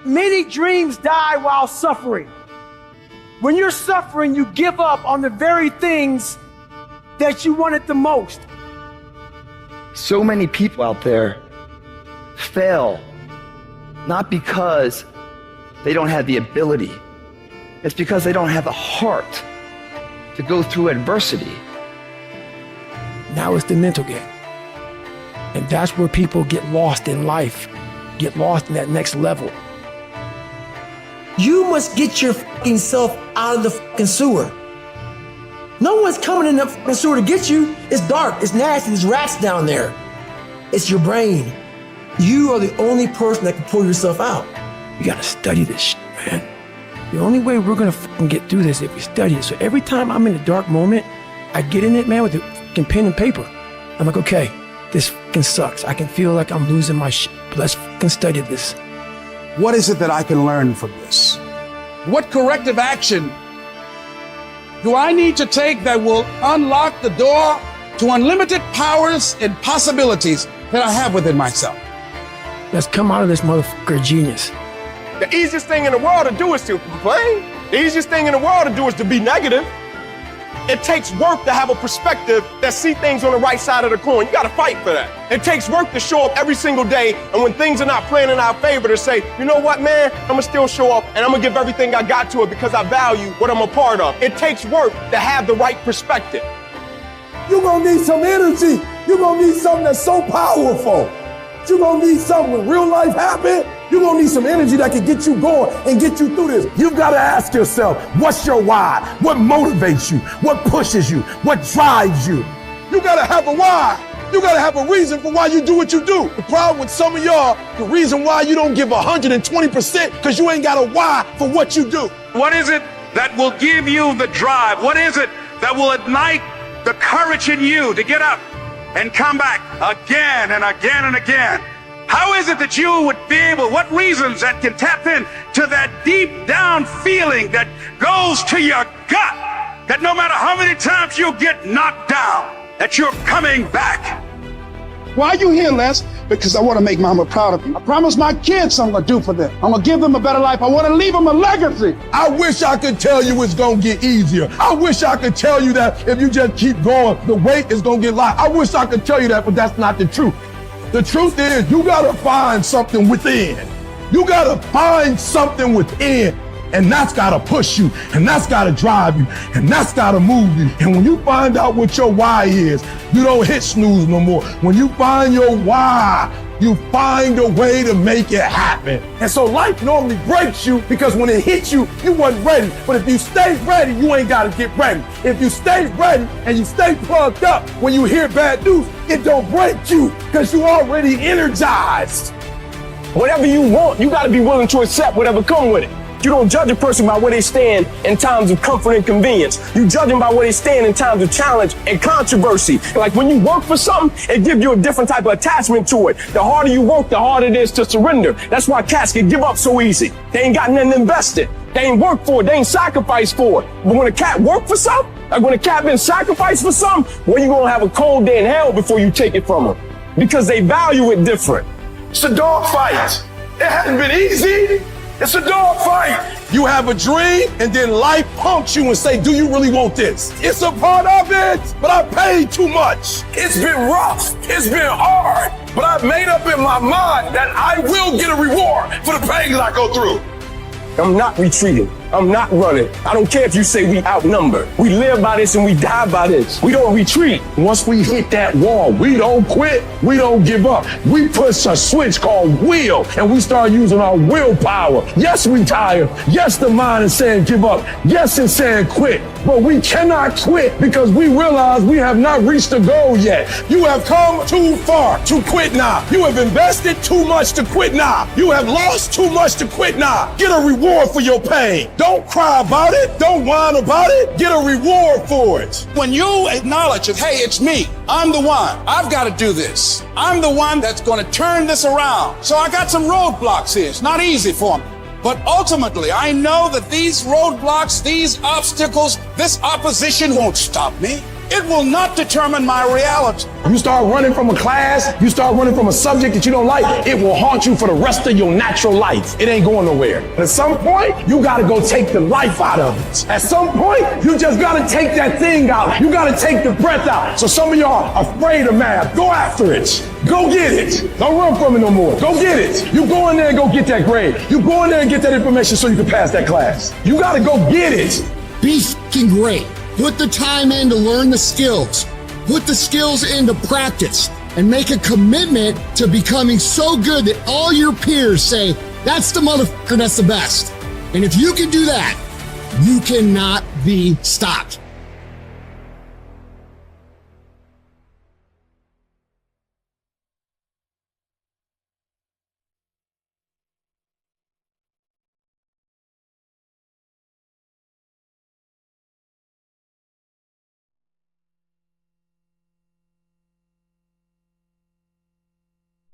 Many dreams die while suffering. When you're suffering, you give up on the very things that you wanted the most. So many people out there fail, not because they don't have the ability. It's because they don't have the heart to go through adversity. Now it's the mental game. And that's where people get lost in life, get lost in that next level. You must get your fucking self out of the fucking sewer. No one's coming in the fucking sewer to get you. It's dark, it's nasty, there's rats down there. It's your brain. You are the only person that can pull yourself out. You gotta study this shit, man. The only way we're gonna fucking get through this is if we study it. So every time I'm in a dark moment, I get in it, man, with a fucking pen and paper. I'm like, okay, this fucking sucks. I can feel like I'm losing my shit, but let's fucking study this. What is it that I can learn from this? What corrective action do I need to take that will unlock the door to unlimited powers and possibilities that I have within myself? Let's come out of this motherfucker genius. The easiest thing in the world to do is to complain. The easiest thing in the world to do is to be negative. It takes work to have a perspective that see things on the right side of the coin. You gotta fight for that. It takes work to show up every single day, and when things are not playing in our favor, to say, you know what, man, I'm gonna still show up, and I'm gonna give everything I got to it because I value what I'm a part of. It takes work to have the right perspective. You're gonna need some energy. You're gonna need something that's so powerful. You're gonna need something when real life happens. You're gonna need some energy that can get you going and get you through this. You've gotta ask yourself, what's your why? What motivates you? What pushes you? What drives you? You gotta have a why. You gotta have a reason for why you do what you do. The problem with some of y'all, the reason why you don't give 120% because you ain't got a why for what you do. What is it that will give you the drive? What is it that will ignite the courage in you to get up and come back again and again and again? How is it that you would be able, what reasons that can tap in to that deep down feeling that goes to your gut, that no matter how many times you get knocked down, that you're coming back? Why are you here, Les? Because I want to make Mama proud of you. I promise my kids I'm going to do for them. I'm going to give them a better life. I want to leave them a legacy. I wish I could tell you it's gonna get easier. I wish I could tell you that if you just keep going, the weight is gonna get light. I wish I could tell you that, but that's not the truth. The truth is, you gotta find something within. You gotta find something within, and that's gotta push you, and that's gotta drive you, and that's gotta move you. And when you find out what your why is, you don't hit snooze no more. When you find your why, you find a way to make it happen. And so life normally breaks you because when it hits you, you wasn't ready. But if you stay ready, you ain't gotta get ready. If you stay ready and you stay plugged up, when you hear bad news, it don't break you because you already energized. Whatever you want, you gotta be willing to accept whatever come with it. You don't judge a person by where they stand in times of comfort and convenience. You judge them by where they stand in times of challenge and controversy. Like when you work for something, it gives you a different type of attachment to it. The harder you work, the harder it is to surrender. That's why cats can give up so easy. They ain't got nothing invested. They ain't worked for it. They ain't sacrificed for it. But when a cat work for something, like when a cat been sacrificed for something, well, you gonna have a cold day in hell before you take it from them. Because they value it different. It's a dog fight. It hasn't been easy. It's a dog fight. You have a dream, and then life punks you and say, do you really want this? It's a part of it, but I paid too much. It's been rough. It's been hard. But I've made up in my mind that I will get a reward for the pain that I go through. I'm not retreating. I'm not running. I don't care if you say we outnumbered. We live by this and we die by this. We don't retreat. Once we hit that wall, we don't quit. We don't give up. We push a switch called will, and we start using our willpower. Yes, we tired. Yes, the mind is saying give up. Yes, it's saying quit. But we cannot quit because we realize we have not reached the goal yet. You have come too far to quit now. You have invested too much to quit now. You have lost too much to quit now. Get a reward for your pain. Don't cry about it. Don't whine about it. Get a reward for it. When you acknowledge that, hey, it's me. I'm the one. I've got to do this. I'm the one that's going to turn this around. So I got some roadblocks here. It's not easy for me. But ultimately, I know that these roadblocks, these obstacles, this opposition won't stop me. It will not determine my reality. You start running from a class, you start running from a subject that you don't like, it will haunt you for the rest of your natural life. It ain't going nowhere. At some point, you gotta go take the life out of it. At some point, you just gotta take that thing out. You gotta take the breath out. So some of y'all are afraid of math. Go after it. Go get it. Don't run from it no more. Go get it. You go in there and go get that grade. You go in there and get that information so you can pass that class. You gotta go get it. Be f***ing great. Put the time in to learn the skills. Put the skills into practice and make a commitment to becoming so good that all your peers say, that's the motherfucker that's the best. And if you can do that, you cannot be stopped.